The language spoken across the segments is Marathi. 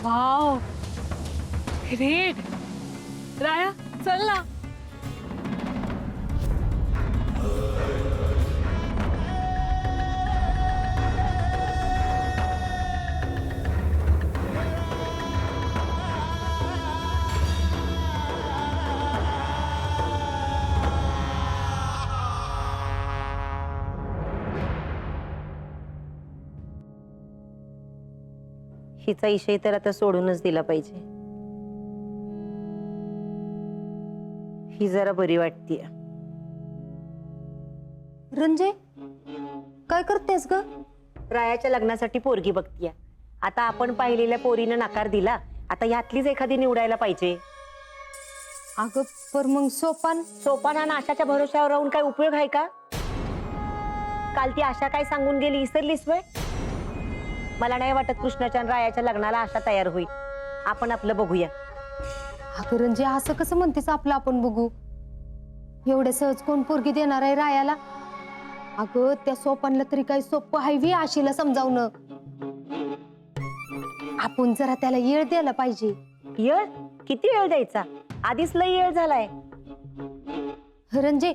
Wow, great. राया, चल ना. हिचा इशय तर आता सोडूनच दिला पाहिजे. ही जरा बरी वाटतीये. रंजे, काय करतेस ग? रायाच्या लग्नासाठी पोरगी बघतीये. आता आपण पाहिलेल्या पोरीनं नकार दिला, आता ह्यातलीच एखादी निवडायला पाहिजे. अगं पर मग सोपान आणि आशाच्या भरोश्यावर राहून काय उपयोग आहे का? काल ती आशा काय सांगून गेली, इसरलीस वय? मला नाही वाटत कृष्णाच्या आणि रायाच्या लग्नाला आशा तयार होईल. आपण आपलं बघूया. अगं रंजे, असं कसं म्हणतेस आपलं आपण बघू? एवढ्या सहज कोण पोरगी देणार आहे रायाला? अगं त्या सोपानला तरी काही सोपं हायवी आशीला समजावणं. आपण जरा त्याला येळ द्यायला पाहिजे. येळ? किती वेळ द्यायचा? आधीच लई येळ झालाय. रंजे,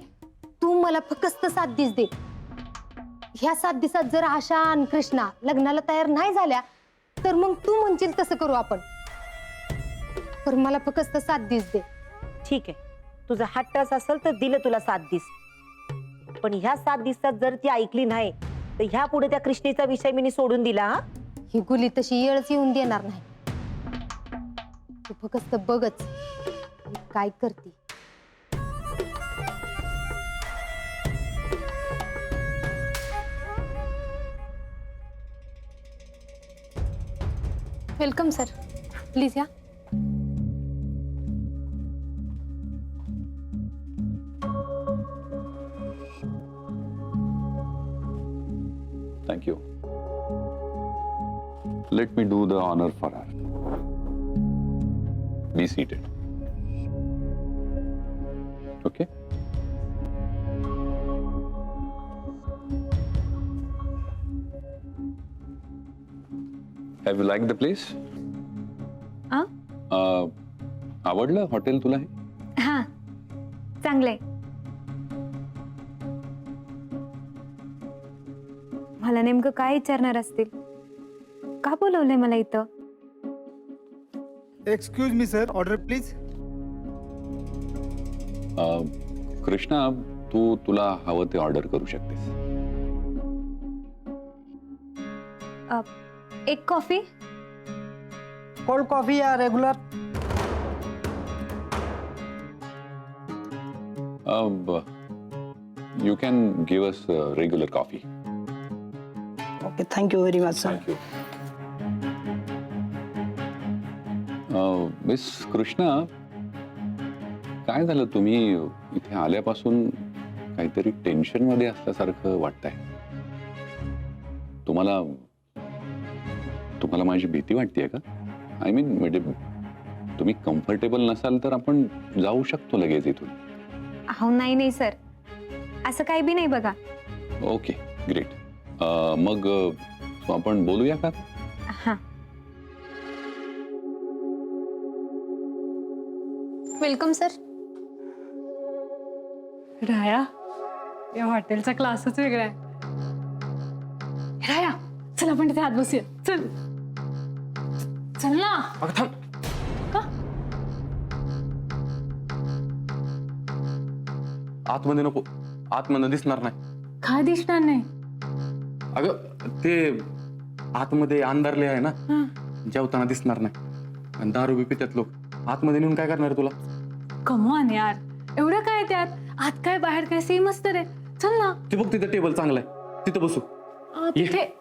तू मला फक्त 7 दिवस दे. ह्या 7 दिवसात जर आशा आणि कृष्णा लग्नाला तयार नाही झाल्या तर मग तू म्हणशील तसं करू आपण. पण मला फक्त 7 दिवस दे. ठीक आहे, तुझा हट्टच असेल तर दिलं तुला 7 दिवस. पण ह्या 7 दिवसात जर ती ऐकली नाही तर ह्या पुढे त्या कृष्णेचा विषय मी सोडून दिला. हा, ही गुली तशी येळच येऊन देणार नाही. तू फक्त बघच मी काय करते. वेलकम सर, प्लीज या. Thank you. Let me do the honor for her. Be seated. Okay? Have you liked the place? आवडलं हॉटेल तुला हे? हा, चांगलंय. मला नेमकं काय विचारणार असतील? का बोलवलंय मला इथं? Excuse me sir, order please. Krishna, तू तुला हवं ते ऑर्डर करू शकतेस. एक कॉफी. कोल्ड कॉफी या regular? You can give us regular coffee. Okay, thank you very much sir. Thank you. Miss Krishna, काय झालं? तुम्ही इथे आल्यापासून काहीतरी टेन्शन मध्ये असल्यासारखं वाटतंय. तुम्हाला माझी भीती वाटतेय का? आय मीन, म्हणजे तुम्ही कम्फर्टेबल नसाल तर आपण जाऊ शकतो लगेच इथून. अहो नाही सर, असं काही बी नाही बघा. Okay, great. मग आपण बोलूया का? हा, वेलकम सर. राया, या हॉटेलचा क्लासच वेगळा आहे. राया, चल आपण तिथे आत बसूया. चल चल ना. का? आतमध्ये नको, आतमध्ये दिसणार नाही. काय दिसणार नाही? अगं ते आतमध्ये अंधारले आहे ना, जेवताना दिसणार नाही. आणि दारू बी पितात लोक. आतमध्ये नेऊन काय करणार तुला? कमॉन यार, एवढं काय त्यात? आत काय बाहेर काय सेम असतं रे. चल ना. ते बघ, तिथं टेबल चांगला आहे, तिथं बसू. तिथे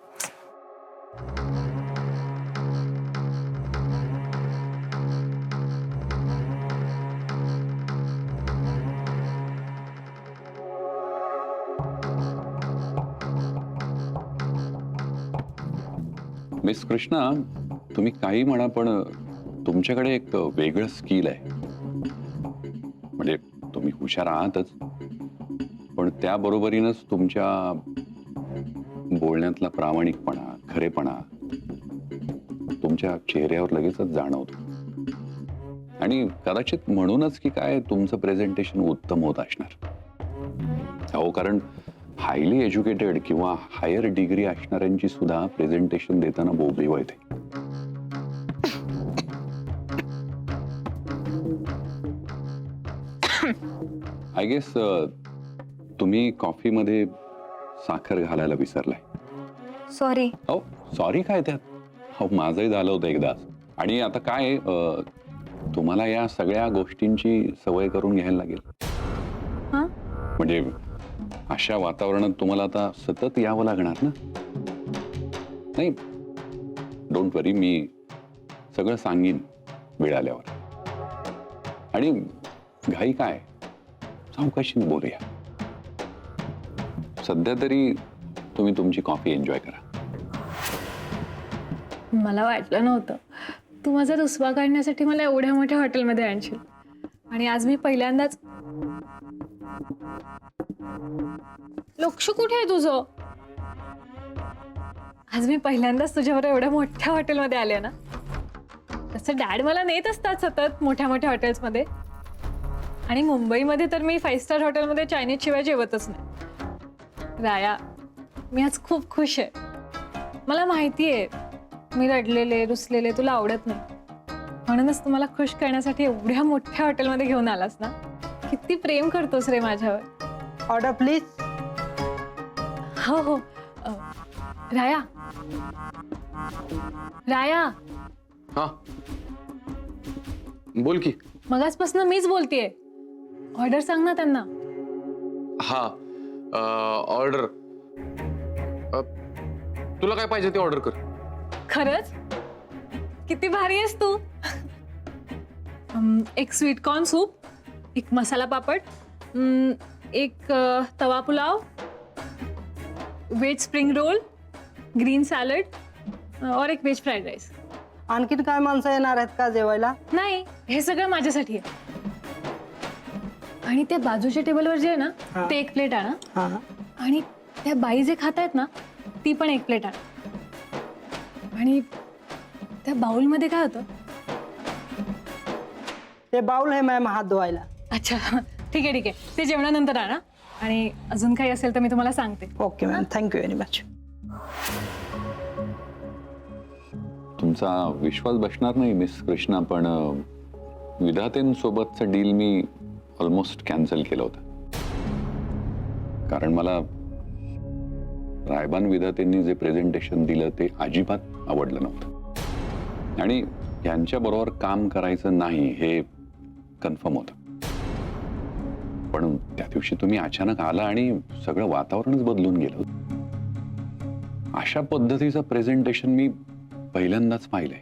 मिस कृष्णा, तुम्ही काही म्हणा पण तुमच्याकडे एक वेगळं स्किल आहे. म्हणजे तुम्ही हुशार आहातच, पण त्या बरोबरीनच तुमच्या बोलण्यातला प्रामाणिकपणा, खरेपणा तुमच्या चेहऱ्यावर लगेचच जाणवतो. आणि कदाचित म्हणूनच की काय तुमचं प्रेझेंटेशन उत्तम होत असणार. अहो, कारण हायली एज्युकेटेड किंवा हायर डिग्री असणाऱ्यांची सुद्धा प्रेझेंटेशन देताना बोबडी वळते. आय गेस तुम्ही कॉफीमध्ये साखर घालायला विसरलाय. सॉरी. हो, सॉरी काय त्यात. हो, माझंही झालं होतं एकदाच. आणि आता काय तुम्हाला या सगळ्या गोष्टींची सवय करून घ्यायला लागेल. हा? म्हणजे अशा वातावरणात तुम्हाला आता सतत यावं लागणार ना. नाही, डोंट वरी, मी सगळं सांगीन वेळ आल्यावर. आणि घाई काय, सावकाशीने बोलूया. सध्या तरी तुम्ही तुमची कॉफी एन्जॉय करा. मला वाटलं नव्हतं तू माझा रुसवा काढण्यासाठी मला एवढ्या मोठ्या हॉटेलमध्ये आणशील. आणि आज मी पहिल्यांदाच. लक्ष कुठे आहे तुझं? आज मी पहिल्यांदाच तुझ्यावर एवढ्या मोठ्या हॉटेलमध्ये आले ना. तसं डॅड मला नेत असतात सतत मोठ्या मोठ्या हॉटेल्समध्ये. आणि मुंबईमध्ये तर मी 5 स्टार हॉटेलमध्ये चायनीज शिवाय जेवतच नाही. राया, मी आज खूप खुश आहे. मला माहिती आहे मी रडलेले रुसलेले तुला आवडत नाही, म्हणूनच तुम्हाला खुश करण्यासाठी एवढ्या मोठ्या हॉटेलमध्ये घेऊन आलास ना. किती प्रेम करतोस रे माझ्यावर. Order please. हो हो. राया, राया, हा, बोल की. मगाचपासून मीच बोलतेय. ऑर्डर सांग ना त्यांना. हा, ऑर्डर. तुला काय पाहिजे ते ऑर्डर कर. खरंच किती भारी आहेस तू. एक स्वीट कॉर्न सूप, एक मसाला पापड, एक तवा pulao, veg spring roll, green salad और एक वेज फ्राईड राईस. आणखीन काय माणसं येणार आहेत का जेवायला? नाही, हे सगळं माझ्यासाठी आहे. आणि त्या बाजूच्या टेबलवर जे आहे ना हा. ते एक प्लेट आणा. हा. आणि त्या बाई जे खात आहेत ना ती पण एक प्लेट आणा. आणि त्या बाउलमध्ये काय होतं? ते बाउल आहे मॅम हात धुवायला. अच्छा, ठीक आहे ठीक आहे. ते जेवणानंतर आणा. आणि अजून काही असेल तर मी तुम्हाला सांगते. Okay ma'am, thank you very much. तुमचा विश्वास बसणार नाही मिस कृष्णा, पण विधातेंसोबतचं डील मी ऑलमोस्ट कॅन्सल केलं होतं. कारण मला रायबान विधातेंनी जे प्रेझेंटेशन दिलं ते अजिबात आवडलं नव्हतं. आणि यांच्या बरोबर काम करायचं नाही हे कन्फर्म होतं. पण त्या दिवशी तुम्ही अचानक आला आणि सगळं वातावरणच बदलून गेलं. अशा पद्धतीचं प्रेझेंटेशन मी पहिल्यांदाच पाहिलंय.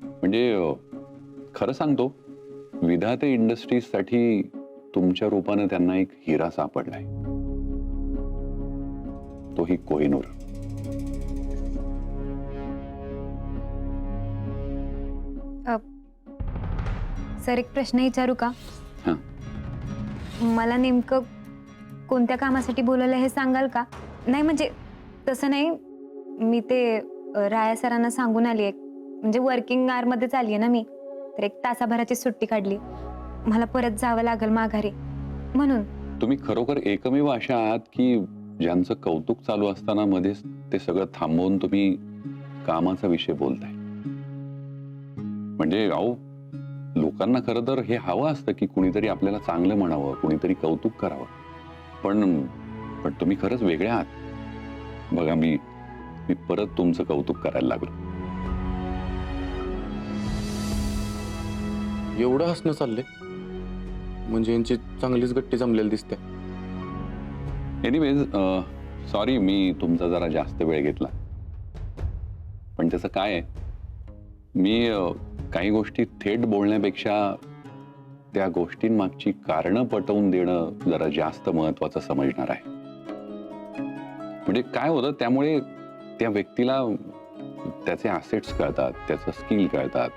म्हणजे खरं सांगतो, विधाते इंडस्ट्रीजसाठी तुमच्या रूपानं त्यांना एक हिरा सापडलाय, तोही कोहिनूर. सर, एक प्रश्न विचारू का? हां. मला नेमकं कोणत्या कामासाठी बोलवलं हे सांगाल का? नाही म्हणजे तसं नाही, मी ते राया सरांना सांगून आली आहे. म्हणजे वर्किंग आवर आली आहे ना मी, तर एक तासाभराची सुट्टी काढली. मला परत जावं लागेल माघारी, म्हणून. तुम्ही खरोखर एकमेव अशा आहात की ज्यांचं कौतुक चालू असताना मध्येच ते सगळं थांबवून तुम्ही कामाचा विषय बोलताय. म्हणजे अहो, लोकांना खरं तर हे हवं असतं की कुणीतरी आपल्याला चांगलं म्हणावं, कुणीतरी कौतुक करावं. पण तुम्ही खरंच वेगळे आहात. बघा, मी परत तुमचं कौतुक करायला लागलो. एवढं हसणं चाललंय म्हणजे यांची चांगलीच गट्टी जमलेली दिसते. एनिवेज, सॉरी मी तुमचा जरा जास्त वेळ घेतला. पण त्याचं काय आहे, मी काही गोष्टी थेट बोलण्यापेक्षा त्या गोष्टींमागची कारणं पटवून देणं जरा जास्त महत्वाचं समजणार आहे. म्हणजे काय होतं, त्यामुळे त्या व्यक्तीला त्याचे ॲसेट्स कळतात, त्याचं स्किल कळतात,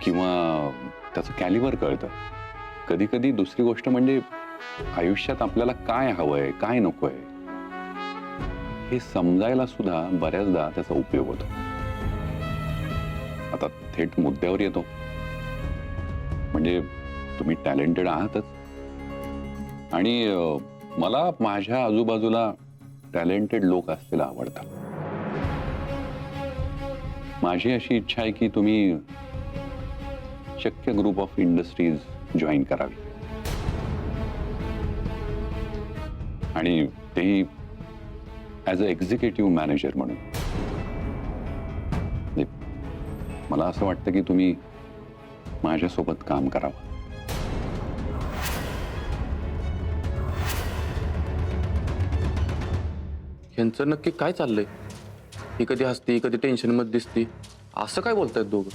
किंवा त्याचं कॅलिबर कळतं. कधी कधी दुसरी गोष्ट म्हणजे आयुष्यात आपल्याला काय हवंय, काय नकोय हे समजायला सुद्धा बऱ्याचदा त्याचा उपयोग होतो. आता थेट मुद्द्यावर येतो. म्हणजे तुम्ही टॅलेंटेड आहातच आणि मला माझ्या आजूबाजूला टॅलेंटेड लोक असलेला आवडतात. माझी अशी इच्छा आहे की तुम्ही शक्य ग्रुप ऑफ इंडस्ट्रीज जॉईन करावी आणि तेही ॲज अ एक्झिक्युटिव्ह मॅनेजर म्हणून. मला असं वाटतं की तुम्ही माझ्यासोबत काम करावं. ह्यांचं नक्की काय चाललंय? ही कधी हसती कधी टेन्शन मध्ये दिसती, असं काय बोलतायत दोघं?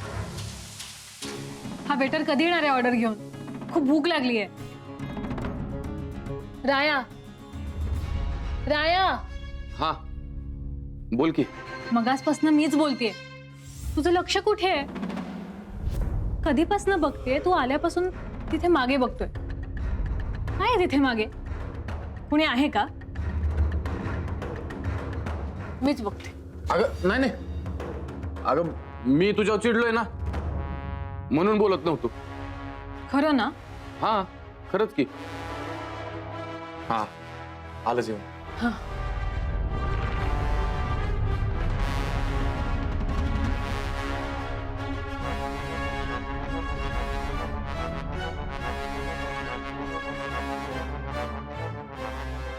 हा वेटर कधी येणार आहे ऑर्डर घेऊन? खूप भूक लागली आहे. राया, राया, हा बोल की. मगासपासून मीच बोलतेय. तुझं लक्ष कुठे आहे? कधीपासून बघते तू आल्यापासून तिथे मागे बघतोय. काय आहे तिथे मागे? कुणी आहे का? मीच बघते. अगं नाही नाही, अगं मी तुझ्यावर चिडलोय ना म्हणून बोलत नव्हतो. खरं ना? हा खरंच की. हा आलं जेवण. हा.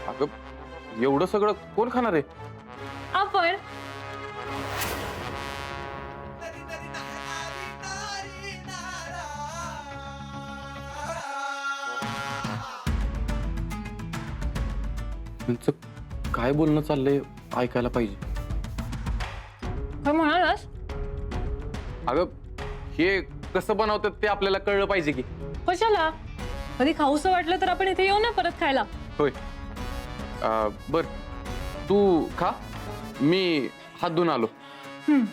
अगं एवढं सगळं कोण खाणार आहे? आपण त्यांचं काय बोलणं चाललंय ऐकायला पाहिजे. काय म्हणालास? अगं हे कसं बनवतात ते आपल्याला कळलं पाहिजे की. कशाला? कधी खाऊसं वाटलं तर आपण इथे येऊ ना परत खायला. होय. बर तू खा, मी हात धुवून आलो. हम्म.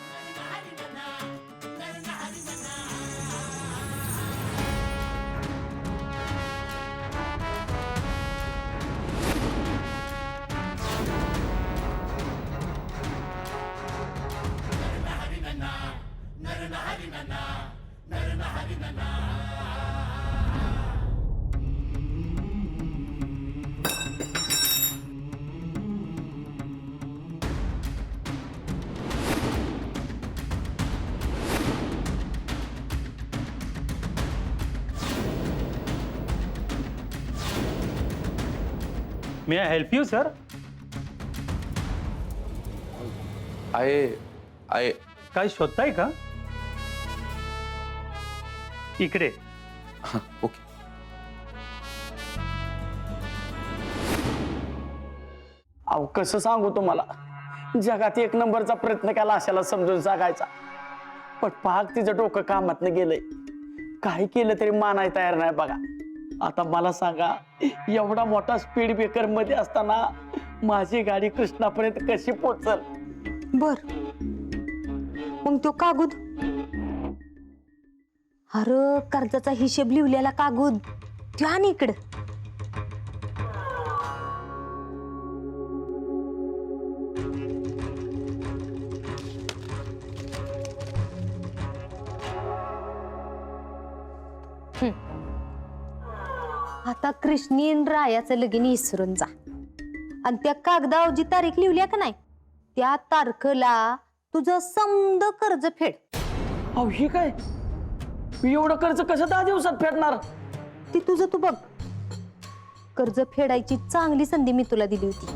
मे आय हेल्प यू सर? आहे काय शोधताय का? इकडे. ओके. अहो कसं सांगू तुम्हाला, जगात एक नंबरचा प्रयत्न केला अशाला समजून सांगायचा, पण पाक तिचं डोकं कामातनं गेलंय. काय केलं तरी मानाय तयार नाही बघा. आता मला सांगा, एवढा मोठा स्पीड ब्रेकर मध्ये असताना माझी गाडी कृष्णापर्यंत कशी पोहोचल? बर, मग तो कागद? अरे कर्जाचा हिशेब लिवलेला कागद त्यो आण इकडं. आता कृष्णीन रायाचं लगीन विसरून जा आणि त्या कागदावर जी तारीख लिहिली का नाही त्या तारखेला तुझं समद कर्ज फेड. अहो हे काय, मी एवढं कर्ज कसं 10 दिवसात फेडणार? ती तुझं तू बघ. कर्ज फेडायची चांगली संधी मी तुला दिली होती,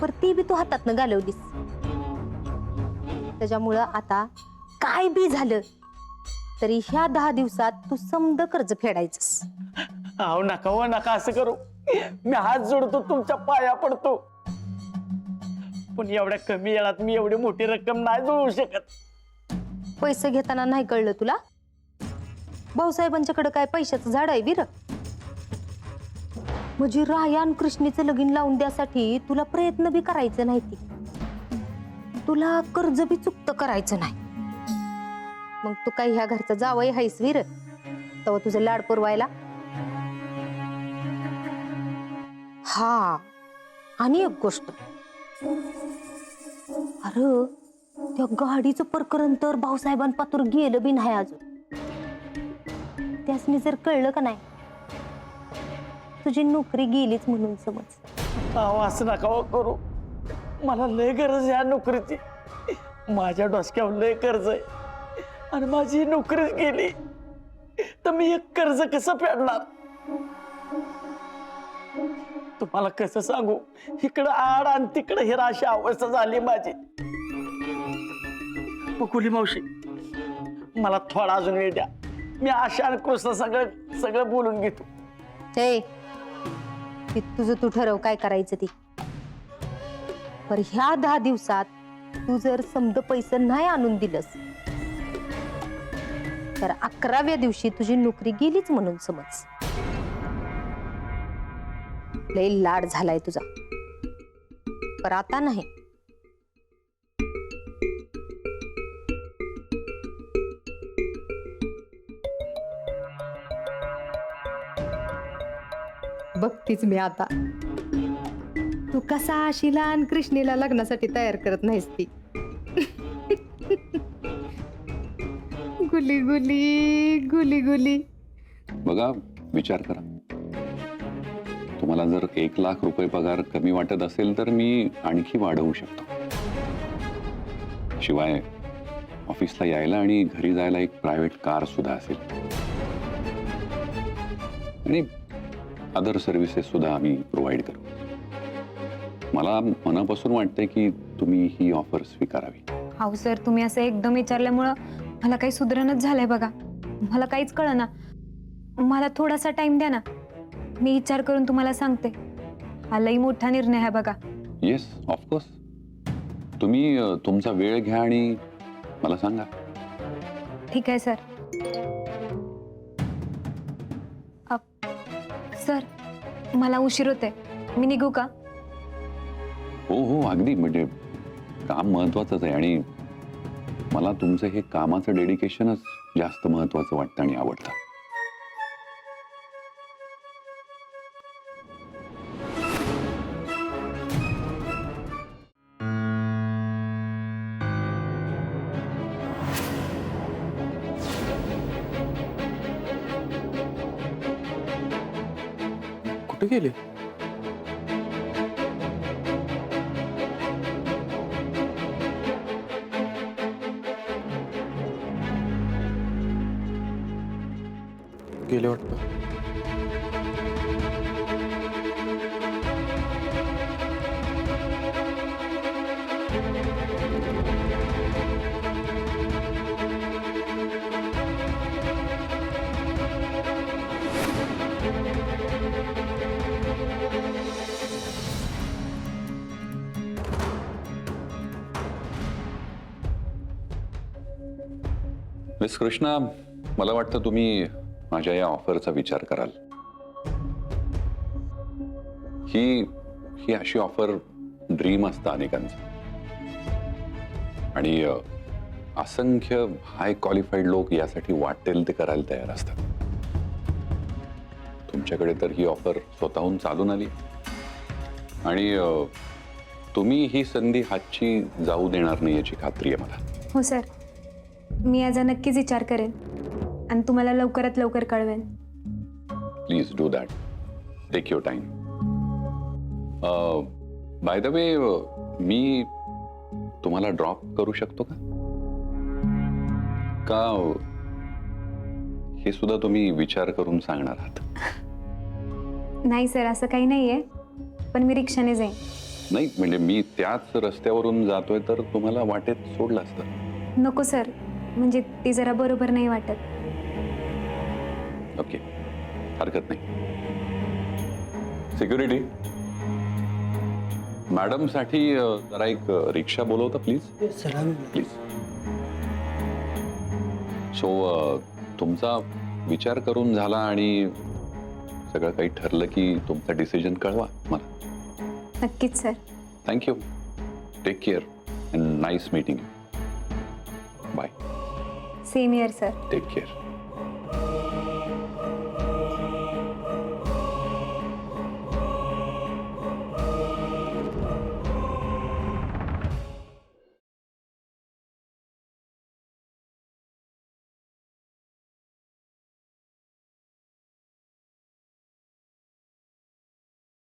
पर ती बी तू हातातनं घालवलीस. त्याच्यामुळं आता काय बी झालं तरी ह्या 10 दिवसात तू समद कर्ज फेडायचंस. अहो नका हो नका असं करू, मी हात जोडतो, तुमच्या पाया पडतो, पण एवढ्या कमी वेळात मी एवढी मोठी रक्कम नाही जोडू शकत. पैसे घेताना नाही कळलं तुला? भाऊसाहेबांच्याकडे काय पैशाचं झाड आहे वीर? म्हणजे रायान कृष्णीचं लगीन लावून द्यासाठी तुला प्रयत्न बी करायचं नाही, तुला कर्ज बी चुकत करायचं नाही. मग तू काय ह्या घरचा जावई हायस वीर, तेव्हा तुझं लाड पुरवायला. हा, आणि एक गोष्ट, अरे त्या गाडीचं प्रकरण तर भाऊसाहेबांपातूर गेलं बी नाही अजून. त्यासनी जर कळलं का नाही, तुझी नोकरी गेलीच म्हणून समज. अहो असं नका हो करू. मला लय गरज आहे या नोकरीची. माझ्या डोसक्यावर लय कर्ज आहे आणि माझी ही नोकरीच गेली तर मी एक कर्ज कसं फेडणार? तुम्हाला कसं सांगू, इकडं आड आणि तिकडं हिरा अशी अवस्था झाली माझी. बकुली मावशी, मला थोडा अजून वेळ द्या. मी आशा आणि कृष्ण सगळं सगळं बोलून घेतो. ते तुझं तू ठरव काय करायचं ती. पर ह्या 10 दिवसात तू जर समद पैसे नाही आणून दिलंस तर 11व्या दिवशी तुझी नोकरी गेलीच म्हणून समज. लय लाड झालाय तुझा, पर आता नाही. बघतीच मी आता तू कसा आशीला आणि कृष्णेला लग्नासाठी तयार करत नाहीस ती. गुली गुली गुली गुली. बघा, विचार करा. तुम्हाला जर 1 लाख रुपये पगार कमी वाटत असेल तर मी आणखी वाढवू शकतो. शिवाय ऑफिसला यायला आणि घरी जायला एक प्रायव्हेट कार सुद्धा असेल आणि अदर सर्व्हिसेस सुद्धा आम्ही प्रोव्हाइड करू. मला मनापासून वाटतंय की तुम्ही ही ऑफर स्वीकारावी. अहो सर, तुम्ही असं एकदम विचारल्यामुळं मला काही सुधारणच झालंय बघा. मला काहीच कळना. मला थोडासा टाइम द्या ना, मी विचार करून तुम्हाला सांगते. हा लई मोठा निर्णय आहे बघा. Yes, of course. तुम्ही तुमचा वेळ घ्या आणि मला सांगा. ठीक आहे सर. सर, मला उशीर होते, मी निघू का? हो हो, अगदी. म्हणजे काम महत्वाचंच आहे आणि मला तुमचं हे कामाचं डेडिकेशनच जास्त महत्वाचं वाटतं आणि आवडतं. कुठे गेले? गेले वाटतं. मिस कृष्णा, मला वाटतं तुम्ही माझ्या या ऑफरचा विचार कराल. ही अशी ऑफर ड्रीम असतं अनेकांचं आणि असंख्य हाय क्वालिफाईड लोक यासाठी वाटेल ते करायला तयार असतात. तुमच्याकडे तर ही ऑफर स्वतःहून चालून आली आणि तुम्ही ही संधी हातची जाऊ देणार नाही याची खात्री आहे मला. हो सर, मी याचा नक्कीच विचार करेन आणि तुम्हाला लवकरात लवकर कळवेन. Please do that. Take your time. By the way, मी तुम्हाला ड्रॉप करू शकतो का हे सुद्धा तुम्ही विचार करून सांगणार आहात? नाही सर, असं काही नाहीये, पण मी रिक्षाने जाईन. नाही, म्हणजे मी त्याच रस्त्यावरून जातोय तर तुम्हाला वाटेत सोडलं असतं. नको सर, म्हणजे ते जरा बरोबर नाही वाटत. ओके, हरकत नाही. सिक्युरिटी, मॅडम साठी जरा एक रिक्षा बोलवता प्लीज. प्लीज. सो तुमचा विचार करून झाला आणि सगळं काही ठरलं की तुमचा डिसिजन कळवा मला. नक्कीच sir. Thank you. Take care and nice meeting you. Bye. Same here sir. Take care.